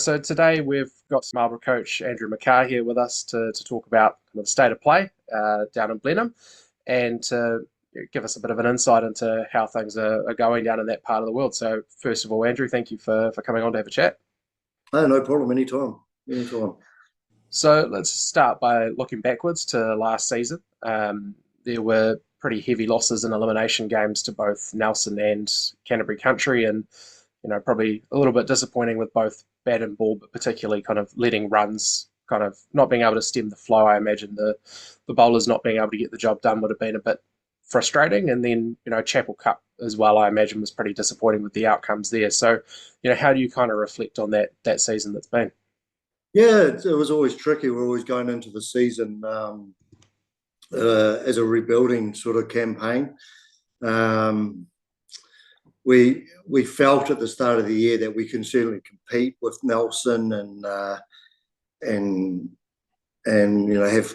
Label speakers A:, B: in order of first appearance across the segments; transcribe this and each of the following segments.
A: So today we've got Marlborough coach Andrew McCaa here with us to talk about kind of the state of play down in Blenheim and to give us a bit of an insight into how things are going down in that part of the world. So first of all, Andrew, thank you for coming on to have a chat.
B: Oh, no problem. Anytime. Anytime.
A: So let's start by looking backwards to last season. There were pretty heavy losses in elimination games to both Nelson and Canterbury Country, and probably a little bit disappointing with both bat and ball, but particularly kind of letting runs, kind of not being able to stem the flow. I imagine the bowlers not being able to get the job done would have been a bit frustrating. And then, Chapel Cup as well, I imagine was pretty disappointing with the outcomes there. So, how do you kind of reflect on that season that's been?
B: Yeah, it was always tricky. We're always going into the season as a rebuilding sort of campaign. Um, we felt at the start of the year that we can certainly compete with Nelson and have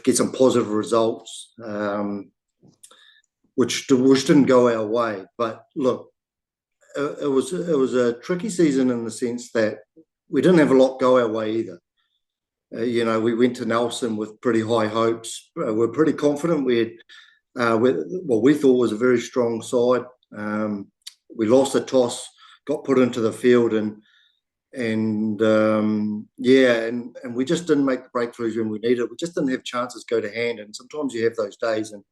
B: get some positive results, which didn't go our way. But look, it was a tricky season in the sense that we didn't have a lot go our way either. We went to Nelson with pretty high hopes. We're pretty confident. We had what we thought was a very strong side. We lost the toss, got put into the field, and we just didn't make the breakthroughs when we needed. We just didn't have chances go to hand, and sometimes you have those days. And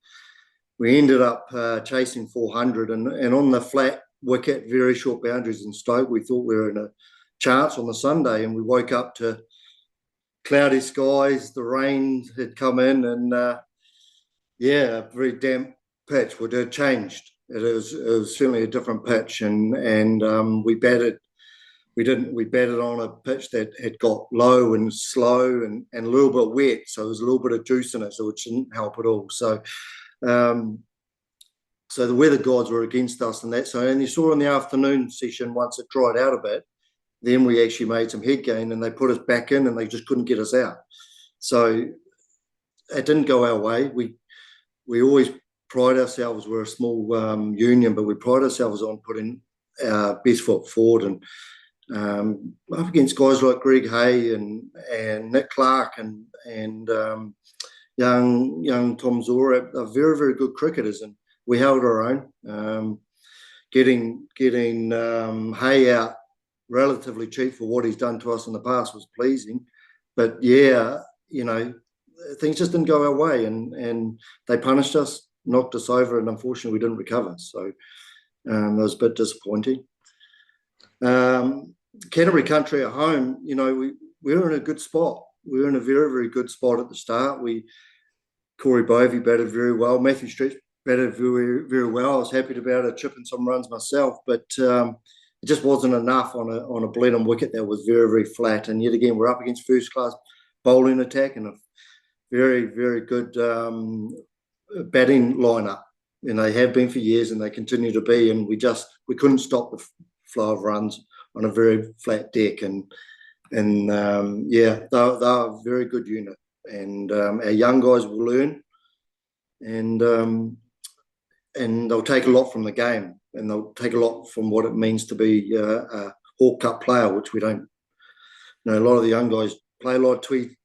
B: we ended up chasing 400, and on the flat wicket, very short boundaries in Stoke, we thought we were in a chance on the Sunday, and we woke up to cloudy skies, the rain had come in, and a very damp pitch. Well, it changed. It was certainly a different pitch, and we batted. We batted on a pitch that had got low and slow and a little bit wet, so there was a little bit of juice in it, so it didn't help at all. So the weather gods were against us, and you saw in the afternoon session once it dried out a bit. Then we actually made some head gain, and they put us back in, and they just couldn't get us out. So it didn't go our way. We always pride ourselves. We're a small union, but we pride ourselves on putting our best foot forward. And up against guys like Greg Hay and Nick Clark and young Tom Zora are very, very good cricketers, and we held our own. Getting Hay out relatively cheap for what he's done to us in the past was pleasing, but things just didn't go our way, and they punished us, knocked us over, and unfortunately we didn't recover. So that was a bit disappointing. Canterbury Country at home, we were in a good spot. We were in a very, very good spot at the start. Corey Bovey batted very well. Matthew Stretch batted very, very well. I was happy to be able to chip in some runs myself, but it just wasn't enough on a Blenheim wicket that was very, very flat. And yet again, we're up against first-class bowling attack and a very, very good batting lineup. And they have been for years, and they continue to be. And we couldn't stop the flow of runs on a very flat deck. And they're a very good unit. And our young guys will learn, and they'll take a lot from the game. And they'll take a lot from what it means to be a Hawke Cup player, which we don't. A lot of the young guys play a lot of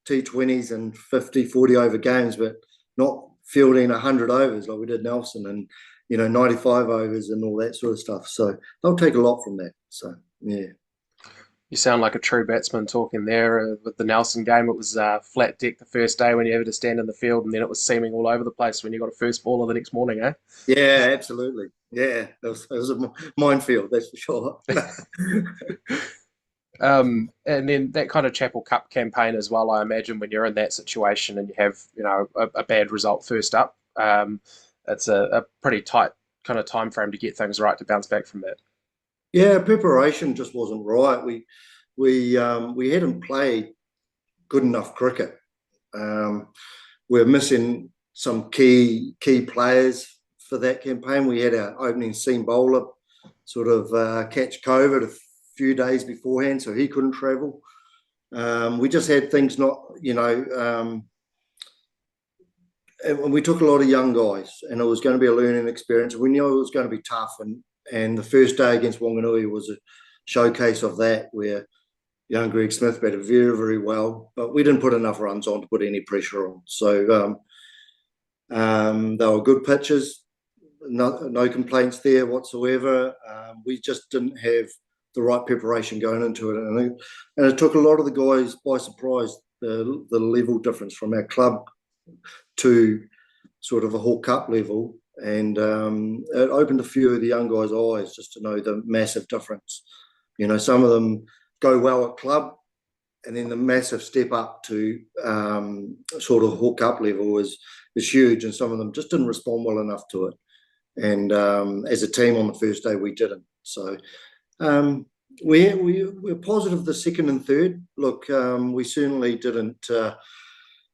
B: T20s and 50, 40 over games, but not fielding 100 overs like we did Nelson and, 95 overs and all that sort of stuff. So they'll take a lot from that. So, yeah.
A: You sound like a true batsman talking there. With the Nelson game, it was flat deck the first day when you had to stand in the field, and then it was seaming all over the place when you got a first baller the next morning, eh?
B: Yeah, absolutely. Yeah, it was a minefield, that's for sure.
A: And then that kind of Chapel Cup campaign as well, I imagine, when you're in that situation and you have, a bad result first up, it's a pretty tight kind of time frame to get things right to bounce back from that.
B: Yeah, preparation just wasn't right. We hadn't played good enough cricket. We're missing some key players for that campaign. We had our opening seam bowler sort of catch COVID a few days beforehand, so he couldn't travel. We just had things not, and we took a lot of young guys, and it was going to be a learning experience. We knew it was going to be tough, and the first day against Wanganui was a showcase of that, where young Greg Smith batted very, very well, but we didn't put enough runs on to put any pressure on. So they were good pitches, no complaints there whatsoever. We just didn't have the right preparation going into it, and it took a lot of the guys by surprise. The level difference from our club to sort of a Hawke Cup level, and it opened a few of the young guys' eyes just to know the massive difference. Some of them go well at club, and then the massive step up to sort of Hawke Cup level is huge, and some of them just didn't respond well enough to it. And as a team on the first day, we didn't. So we're positive the second and third. Look, we certainly didn't.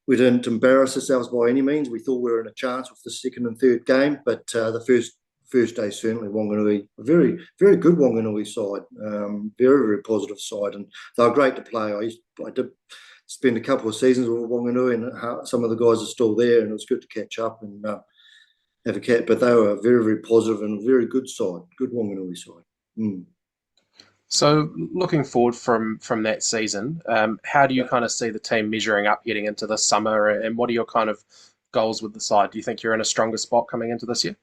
B: We didn't embarrass ourselves by any means. We thought we were in a chance with the second and third game, but the first day certainly Wanganui, a very, very good Wanganui side, very, very positive side, and they were great to play. I did spend a couple of seasons with Wanganui, and some of the guys are still there, and it was good to catch up and have a cat. But they were a very, very positive and very good side, good Wanganui side. Mm.
A: So looking forward from that season, how do you kind of see the team measuring up heading into the summer, and what are your kind of goals with the side? Do you think you're in a stronger spot coming into this year?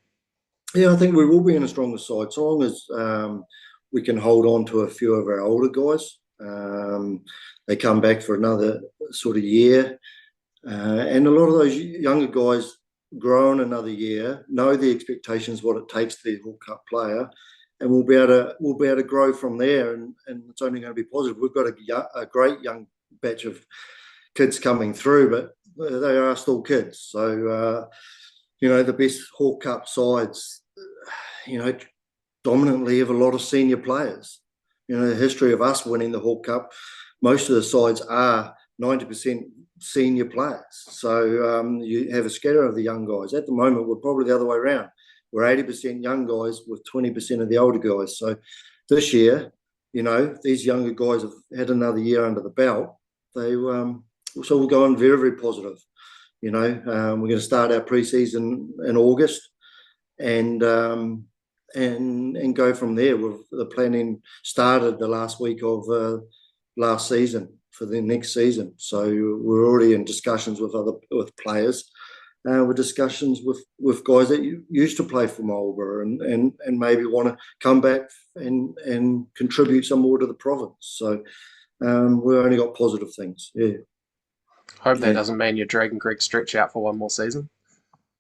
B: Yeah, I think we will be in a stronger side so long as we can hold on to a few of our older guys. They come back for another sort of year, and a lot of those younger guys grow in another year, know the expectations, what it takes to be a Hawke Cup player, and we'll be able to grow from there, and it's only going to be positive. We've got a great young batch of kids coming through, but they are still kids. So the best Hawke Cup sides, dominantly have a lot of senior players. The history of us winning the Hawke Cup, most of the sides are 90% senior players. So you have a scatter of the young guys. At the moment, we're probably the other way around. We're 80% young guys with 20% of the older guys. So this year, these younger guys have had another year under the belt. So we're going very, very positive. We're going to start our pre-season in August, and go from there. The planning started the last week of last season for the next season. So we're already in discussions with players. With discussions with guys that used to play for Marlborough and maybe want to come back and contribute some more to the province. So we've only got positive things. Yeah.
A: Hope that
B: Yeah.
A: doesn't mean you're dragging Greg Stretch out for one more season.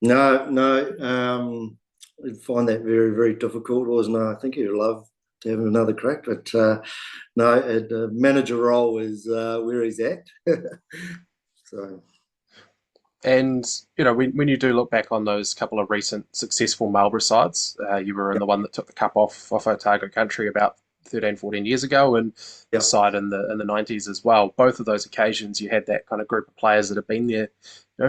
B: No. I'd find that very, very difficult. I think he'd love to have another crack, but no, the manager role is where he's at. So.
A: And when you do look back on those couple of recent successful Marlborough sides, you were in the one that took the cup off Otago country about 13, 14 years ago, and the
B: Yeah.
A: side in the 90s as well. Both of those occasions, you had that kind of group of players that have been there,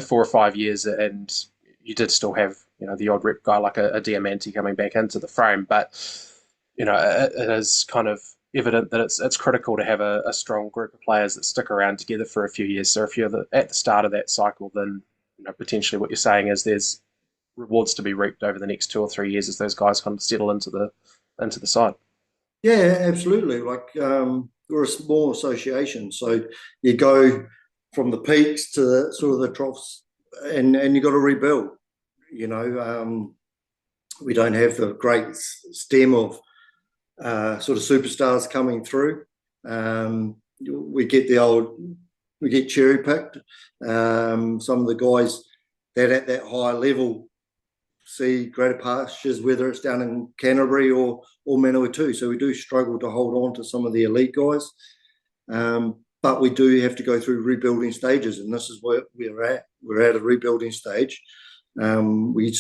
A: 4 or 5 years, and you did still have the odd rep guy like a Diamante coming back into the frame, but it is kind of evident that it's critical to have a strong group of players that stick around together for a few years. So if you're at the start of that cycle, then potentially what you're saying is there's rewards to be reaped over the next 2 or 3 years as those guys kind of settle into the side.
B: Yeah, absolutely. Like we're a small association, so you go from the peaks to the sort of the troughs, and you got to rebuild. We don't have the great stem of sort of superstars coming through. We get cherry picked. Some of the guys that at that higher level see greater pastures, whether it's down in Canterbury or Manawatu. So we do struggle to hold on to some of the elite guys. But we do have to go through rebuilding stages, and this is where we're at. We're at a rebuilding stage. We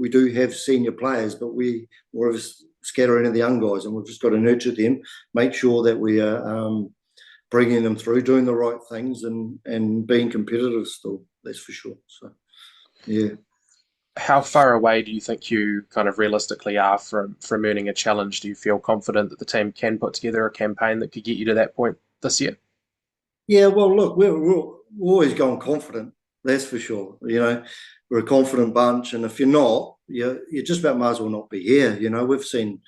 B: do have senior players, but we're scattering of the young guys, and we've just got to nurture them, make sure that we are bringing them through, doing the right things, and being competitive still. That's for sure. So, yeah.
A: How far away do you think you kind of realistically are from earning a challenge? Do you feel confident that the team can put together a campaign that could get you to that point this year?
B: Yeah, well, look, we're always going confident. That's for sure. We're a confident bunch, and if you're not, you just about might as well not be here. We've seen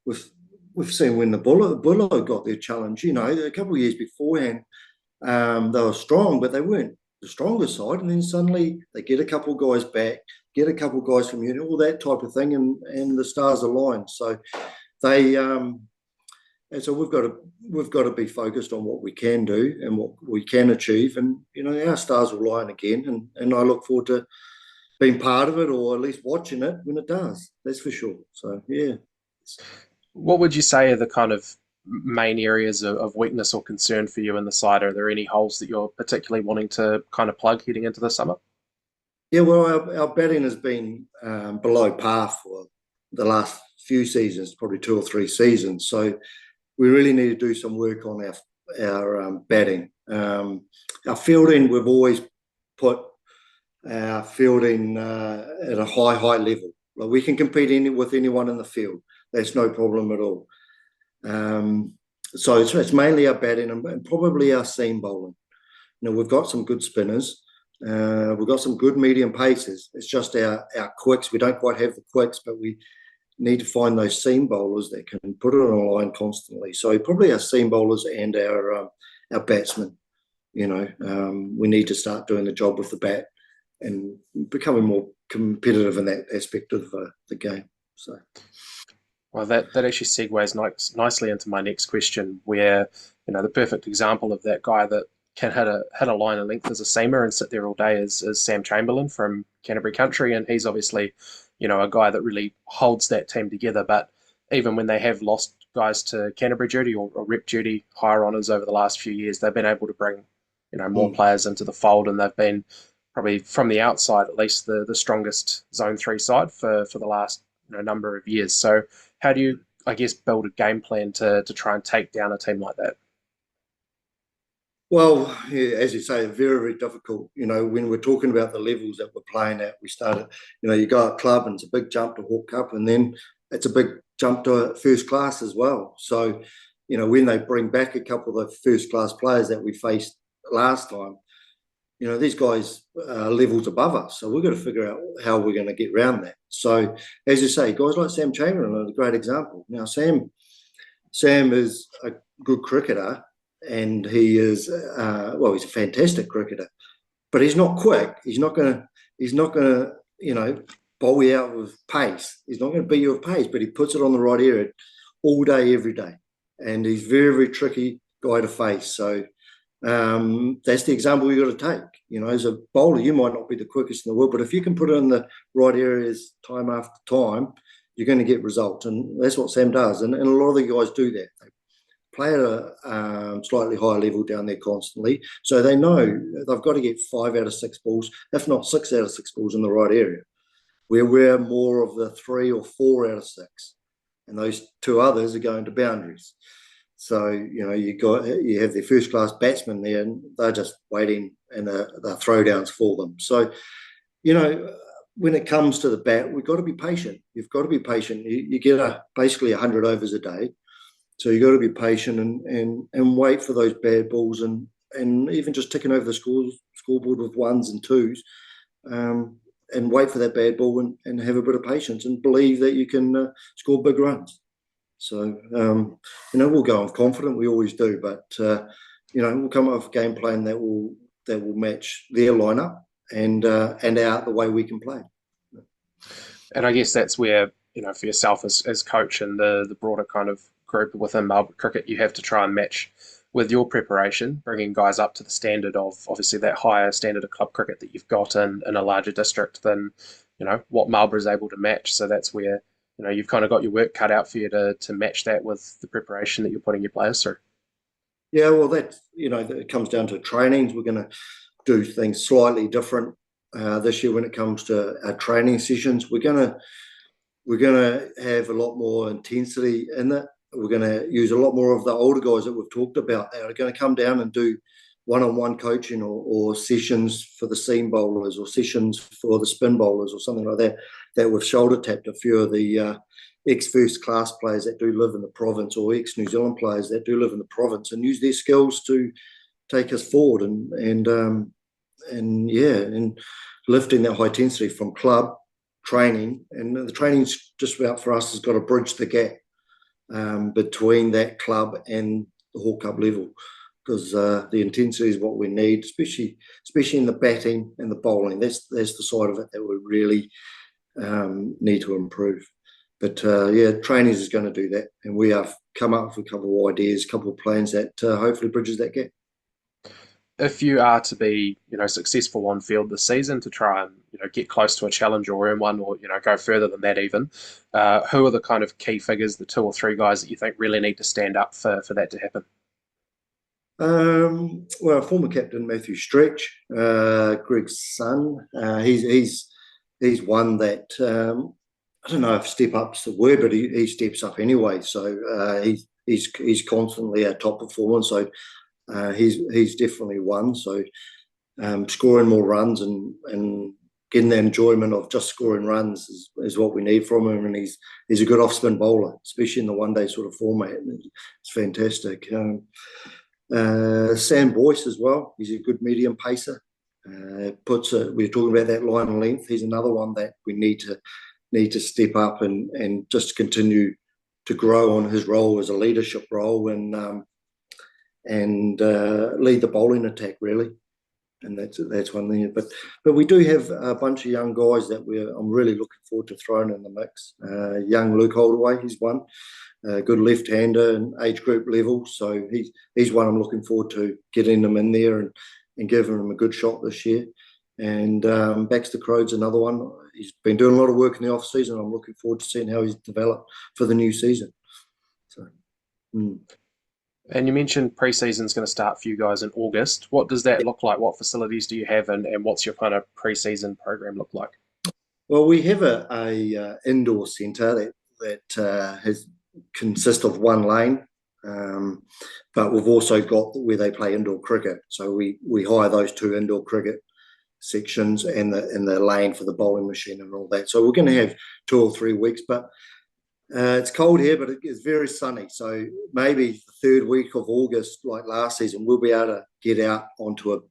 B: with we've seen when the Bullo got their challenge, a couple of years beforehand, they were strong, but they weren't the strongest side. And then suddenly they get a couple of guys back, get a couple of guys from uni, all that type of thing, and the stars align. So they and so we've got to be focused on what we can do and what we can achieve, and our stars will align again. And I look forward to being part of it, or at least watching it when it does. That's for sure. So yeah.
A: What would you say are the kind of main areas of weakness or concern for you in the side? Are there any holes that you're particularly wanting to kind of plug heading into the summer?
B: Yeah, well, our batting has been below par for the last few seasons, probably 2 or 3 seasons. So we really need to do some work on our batting. Our fielding, we've always put our fielding at a high level. Like we can compete with anyone in the field. That's no problem at all. So it's mainly our batting and probably our seam bowling. We've got some good spinners. We've got some good medium paces. It's just our quicks. We don't quite have the quicks, but we need to find those seam bowlers that can put it on a line constantly. So probably our seam bowlers and our batsmen. We need to start doing the job with the bat and becoming more competitive in that aspect of the game. So.
A: Well, that actually segues nicely into my next question, where the perfect example of that guy that can hit a line of length as a seamer and sit there all day is Sam Chamberlain from Canterbury Country, and he's obviously a guy that really holds that team together. But even when they have lost guys to Canterbury duty or rep duty higher honours over the last few years, they've been able to bring more players into the fold, and they've been probably from the outside at least the strongest Zone 3 side for the last number of years. So how do you, I guess, build a game plan to try and take down a team like that?
B: Well, yeah, as you say, very, very difficult. When we're talking about the levels that we're playing at, we started, you go at club and it's a big jump to Hawke Cup, and then it's a big jump to first class as well. So, when they bring back a couple of the first class players that we faced last time, these guys are levels above us. So we've got to figure out how we're going to get around that. So, as you say, guys like Sam Chamberlain are a great example. Now, Sam is a good cricketer, and he is he's a fantastic cricketer, but he's not quick. He's not gonna bowl you out with pace. He's not going to beat you with pace, but he puts it on the right area all day, every day, and he's very, very tricky guy to face. So that's the example we've got to take. As a bowler, you might not be the quickest in the world, but if you can put it in the right areas time after time, you're going to get results, and that's what Sam does. And a lot of the guys do that. They play at a slightly higher level down there constantly, so they know they've got to get 5 out of 6 balls, if not 6 out of 6 balls in the right area. Where we're more of the 3 or 4 out of 6, and those 2 others are going to boundaries. So you have their first class batsmen there, and they're just waiting, and they're throwdowns for them. So when it comes to the bat, we've got to be patient. You've got to be patient. You get basically 100 overs a day, so you've got to be patient and wait for those bad balls, and even just ticking over the scoreboard with 1s and 2s, and wait for that bad ball and have a bit of patience and believe that you can score big runs. So, we'll go on confident. We always do, but we'll come up with a game plan that will match their lineup and out the way we can play.
A: And I guess that's where for yourself as coach and the broader kind of group within Marlborough cricket, you have to try and match with your preparation, bringing guys up to the standard of obviously that higher standard of club cricket that you've got in a larger district than what Marlborough is able to match. So that's where you've kind of got your work cut out for you to match that with the preparation that you're putting your players through.
B: Yeah, well, it comes down to trainings. We're going to do things slightly different this year when it comes to our training sessions. We're going to have a lot more intensity in it. We're going to use a lot more of the older guys that we've talked about. They are going to come down and do one-on-one coaching or sessions for the seam bowlers or sessions for the spin bowlers or something like that we've shoulder tapped a few of the ex-first class players that do live in the province, or ex-New Zealand players that do live in the province, and use their skills to take us forward and lifting that high intensity from club training. And the training's just about, for us, has got to bridge the gap between that club and the Hawke Cup level, because the intensity is what we need, especially in the batting and the bowling. That's the side of it that we really need to improve. But yeah, trainings is going to do that, and we have come up with a couple of ideas, a couple of plans that hopefully bridges that gap.
A: If you are to be, successful on field this season to try and, get close to a challenge or earn one, or go further than that even, who are the kind of key figures, the two or three guys that you think really need to stand up for that to happen?
B: Well, former captain Matthew Stretch, Greg's son, he's one that I don't know if step up's the word, but he steps up anyway. So he's constantly our top performer. So he's definitely one. So scoring more runs and getting the enjoyment of just scoring runs is what we need from him. And he's a good off spin bowler, especially in the one day sort of format. It's fantastic. Sam Boyce as well. He's a good medium pacer. We're talking about that line and length. He's another one that we need to step up and just continue to grow on his role as a leadership role and lead the bowling attack really. And that's one thing. But we do have a bunch of young guys that I'm really looking forward to throwing in the mix. Young Luke Holdaway, he's one. Good left-hander and age group level. So he's one I'm looking forward to getting him in there and giving him a good shot this year. And Baxter Crode's another one. He's been doing a lot of work in the off season. I'm looking forward to seeing how he's developed for the new season. So.
A: And you mentioned pre-season is going to start for you guys in August. What does that look like? What facilities do you have, and what's your kind of pre-season program look like?
B: Well, we have a indoor centre that has consists of one lane, but we've also got where they play indoor cricket. So we hire those two indoor cricket sections and the lane for the bowling machine and all that. So we're going to have 2 or 3 weeks, but it's cold here, but it's very sunny. So maybe the third week of August, like last season, we'll be able to get out onto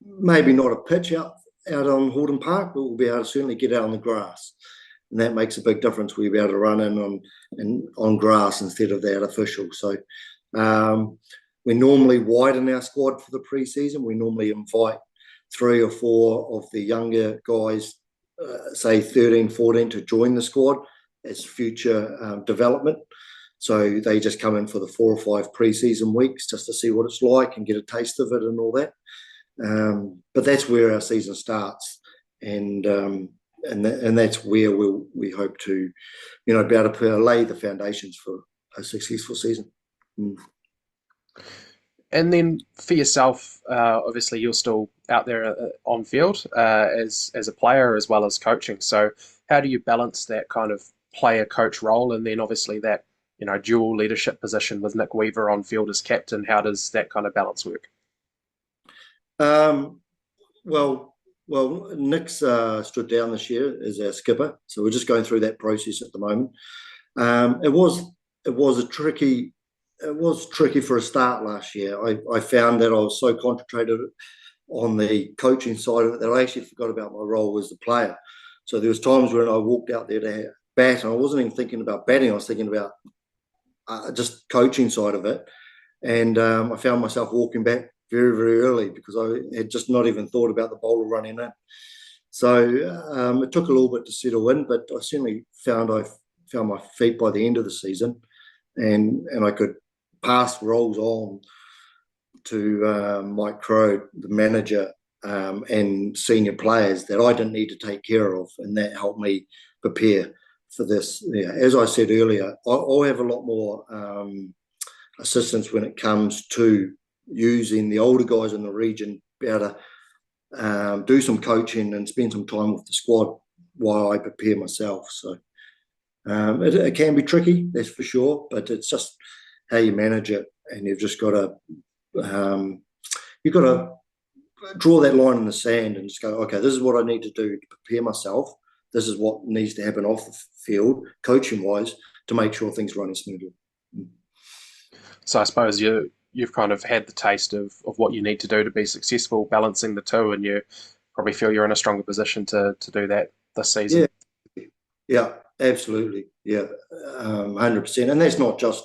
B: maybe not a pitch out on Hordern Park, but we'll be able to certainly get out on the grass. And that makes a big difference. We'll be able to run in on grass instead of the artificial. So we normally widen our squad for the pre-season. We normally invite 3 or 4 of the younger guys, say 13, 14, to join the squad as future development. So they just come in for the 4 or 5 pre-season weeks just to see what it's like and get a taste of it and all that. But that's where our season starts, and that's where we hope to, be able to lay the foundations for a successful season.
A: And then for yourself, obviously you're still out there on field as a player as well as coaching. So how do you balance that kind of player coach role, and then obviously that dual leadership position with Nick Weaver on field as captain? How does that kind of balance work?
B: Well, Nick's stood down this year as our skipper, so we're just going through that process at the moment. It was tricky for a start last year. I found that I was so concentrated on the coaching side of it that I actually forgot about my role as a player. So there was times when I walked out there to bat, and I wasn't even thinking about batting. I was thinking about just coaching side of it, and I found myself walking back very, very early because I had just not even thought about the bowler running in. So it took a little bit to settle in, but I certainly found my feet by the end of the season, and I could pass roles on to Mike Crowe, the manager, and senior players that I didn't need to take care of, and that helped me prepare for this. Yeah, as I said earlier, I'll have a lot more assistance when it comes to using the older guys in the region, be able to do some coaching and spend some time with the squad while I prepare myself. So it can be tricky, that's for sure, but it's just how you manage it, and you've just got to draw that line in the sand and just go, okay, this is what I need to do to prepare myself. This is what needs to happen off the field, coaching wise, to make sure things run smoothly.
A: So I suppose you've kind of had the taste of what you need to do to be successful, balancing the two, and you probably feel you're in a stronger position to do that this season.
B: Yeah, yeah, Absolutely, yeah, 100%. And that's not just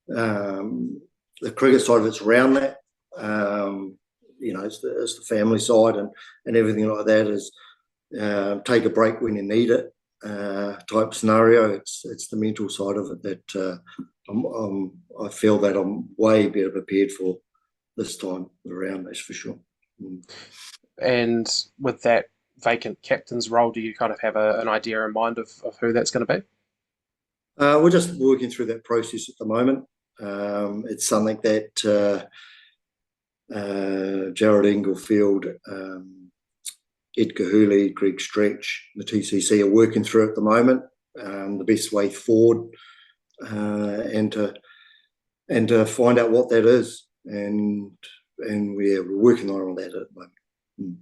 B: the cricket side of it's around that. It's the family side and everything like that is take a break when you need it type scenario. It's the mental side of it that I feel that I'm way better prepared for this time around. That's for sure. Mm.
A: And with that vacant captain's role, do you kind of have an idea in mind of who that's going to be?
B: We're just working through that process at the moment. It's something that Jared Inglefield, Ed Kahuli, Greg Stretch, the TCC are working through at the moment. The best way forward, and to find out what that is, and we're working on all that at the moment. Mm.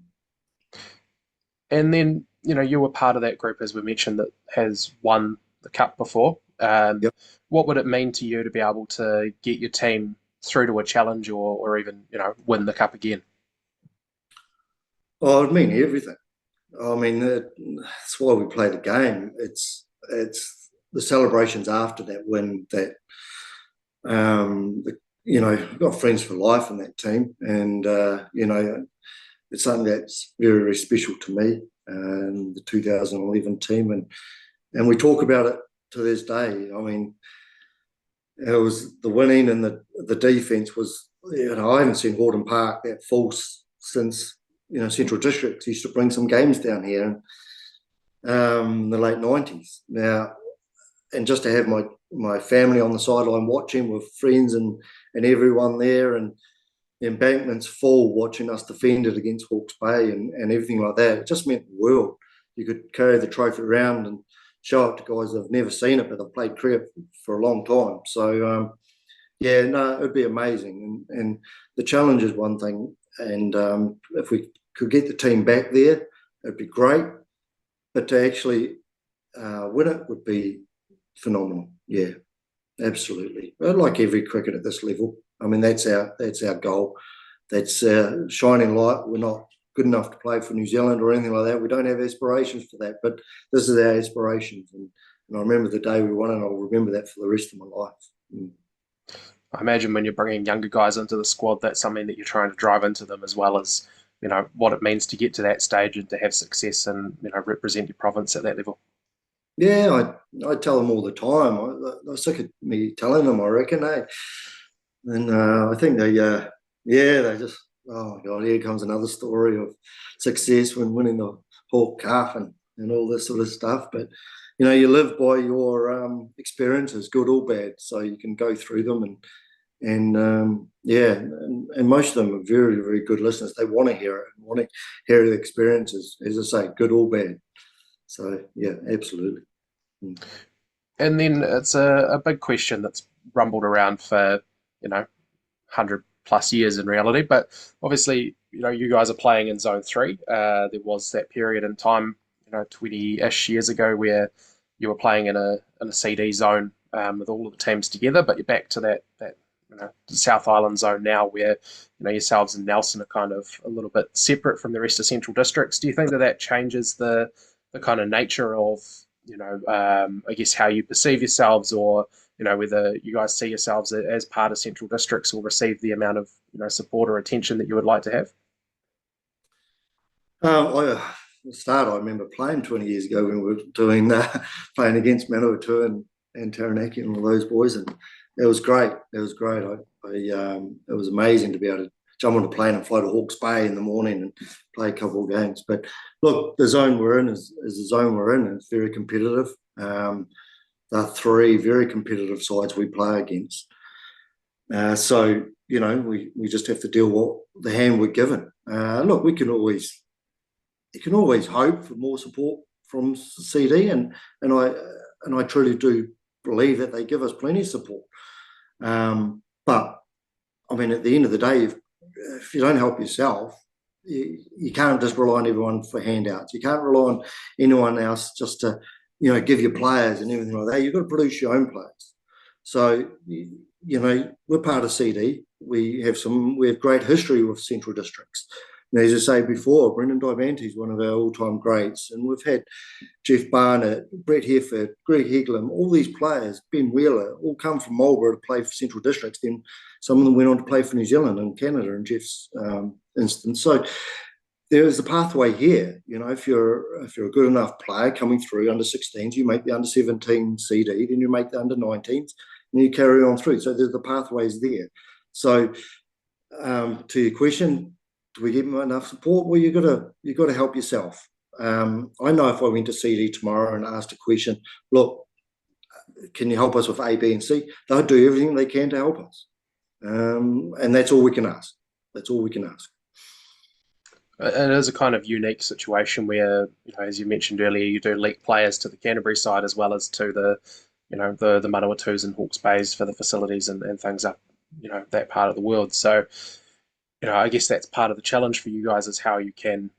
A: And then, you were part of that group, as we mentioned, that has won the cup before.
B: Yep.
A: What would it mean to you to be able to get your team through to a challenge or even, win the cup again?
B: Oh, it mean everything. I mean, that's why we play the game. It's the celebrations after that win that I've got friends for life in that team, and it's something that's very, very special to me. The 2011 team, and we talk about it to this day. I mean, it was the winning and the defence was. I haven't seen Horton Park that full since Central Districts used to bring some games down here in the late 90s. Now, and just to have my family on the sideline watching with friends and everyone there, and the embankment's full watching us defend it against Hawke's Bay and everything like that. It just meant the world. You could carry the trophy around and show it to guys that have never seen it, but they've played cricket for a long time. So, yeah, no, it'd be amazing. And the challenge is one thing. And if we could get the team back there, it'd be great. But to actually win it would be phenomenal. Yeah, absolutely. Like every cricket at this level. I mean, that's our goal. That's shining light. We're not good enough to play for New Zealand or anything like that. We don't have aspirations for that, but this is our aspirations. And I remember the day we won, and I'll remember that for the rest of my life. Mm.
A: I imagine when you're bringing younger guys into the squad, that's something that you're trying to drive into them, as well as, what it means to get to that stage and to have success and, represent your province at that level.
B: Yeah, I tell them all the time. I'm sick of me telling them, I reckon, eh? And I think they just, oh my God, here comes another story of success when winning the Hawke Cup and all this sort of stuff. But, you live by your experiences, good or bad, so you can go through them and most of them are very, very good listeners. They want to hear it and want to hear the experiences, as I say, good or bad. So, yeah, absolutely. Mm.
A: And then it's a big question that's rumbled around for, 100 plus years in reality. But obviously, you guys are playing in zone three. There was that period in time, 20-ish years ago where you were playing in a CD zone with all of the teams together, but you're back to that South Island zone now where yourselves and Nelson are kind of a little bit separate from the rest of Central Districts. Do you think that changes the kind of nature of I guess how you perceive yourselves, or whether you guys see yourselves as part of Central Districts or receive the amount of support or attention that you would like to have?
B: The start, I remember playing 20 years ago when we were doing playing against Manawatu and Taranaki and all those boys, and it was great. It was great. It was amazing to be able to jump on a plane and fly to Hawke's Bay in the morning and play a couple of games. But look, the zone we're in is the zone we're in. It's very competitive. There are three very competitive sides we play against. So we just have to deal with the hand we're given. Look, you can always hope for more support from CD, and I truly do believe that they give us plenty of support. But I mean, at the end of the day, if you don't help yourself, you can't just rely on everyone for handouts. You can't rely on anyone else just to give you players and everything like that. You've got to produce your own players. So we're part of CD. We have great history with Central Districts. And as I say before, Brendan Diamante is one of our all-time greats, and we've had Jeff Barnett, Brett Hefford, Greg Heglam, all these players, Ben Wheeler, all come from Marlborough to play for Central Districts. Then some of them went on to play for New Zealand and Canada in Jeff's instance. So there is a pathway here. You know, if you're a good enough player coming through under 16s, you make the under 17 CD, then you make the under 19s, and you carry on through. So there's the pathways there. So to your question, do we give them enough support? Well, you got to help yourself. I know if I went to CD tomorrow and asked a question, look, can you help us with A, B, and C? They'll do everything they can to help us, and that's all we can ask. That's all we can ask.
A: It is a kind of unique situation where, as you mentioned earlier, you do link players to the Canterbury side as well as to the Manawatu's and Hawke's Bays for the facilities and things up, that part of the world. So, I guess that's part of the challenge for you guys is how you can,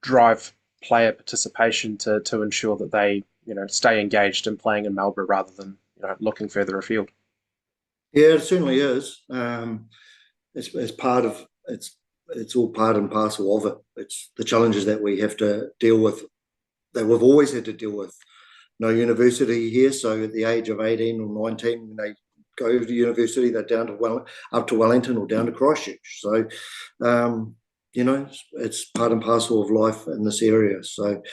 A: drive player participation to ensure that they, stay engaged in playing in Marlborough rather than, looking further afield.
B: Yeah, it certainly is. It's part of it's all part and parcel of it. It's the challenges that we have to deal with that we've always had to deal with. No university here, so at the age of 18 or 19, when they go to university, they're down to up to Wellington or down to Christchurch. So, it's part and parcel of life in this area. So,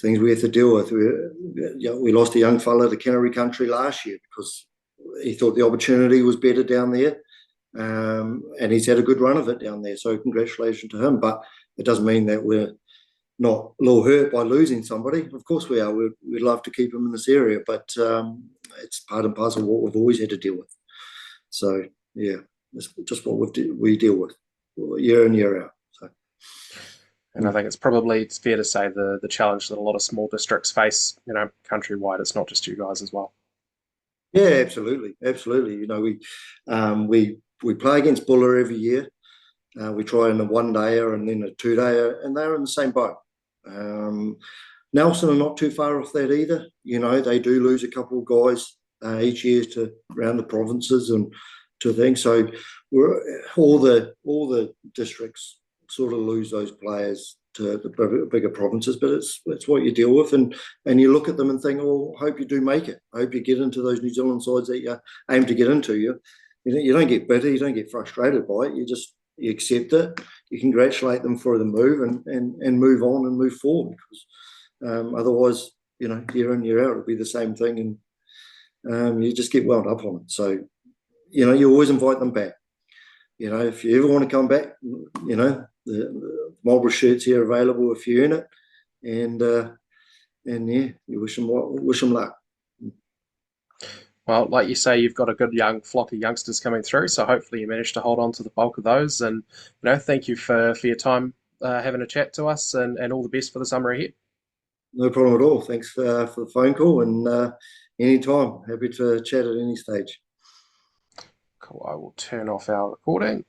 B: things we have to deal with. We lost a young fella to Canterbury Country last year because he thought the opportunity was better down there. And he's had a good run of it down there. So congratulations to him. But it doesn't mean that we're not a little hurt by losing somebody. Of course we are. We'd love to keep him in this area, but it's part and parcel of what we've always had to deal with. So, yeah, it's just what we deal with year in, year out. So.
A: And I think it's fair to say the challenge that a lot of small districts face, countrywide. It's not just you guys as well.
B: Yeah, absolutely, absolutely. We play against Buller every year. We try in a 1-dayer and then a 2-dayer, and they're in the same boat. Nelson are not too far off that either. They do lose a couple of guys each year to around the provinces and to things. So all the districts sort of lose those players to the bigger provinces, but it's what you deal with, and you look at them and think, oh, I hope you do make it. I hope you get into those New Zealand sides that you aim to get into. You don't get bitter, you don't get frustrated by it. You accept it, you congratulate them for the move, and move on and move forward. Because otherwise, year in year out, it'll be the same thing, and you just get wound up on it. So, you always invite them back. If you ever want to come back, the Marlborough shirts here available if you're in it, and yeah, you wish them luck.
A: Well, like you say, you've got a good young flock of youngsters coming through, so hopefully you manage to hold on to the bulk of those. And thank you for your time having a chat to us, and all the best for the summer ahead.
B: No problem at all. Thanks for the phone call, and anytime, happy to chat at any stage.
A: Cool. I will turn off our recording.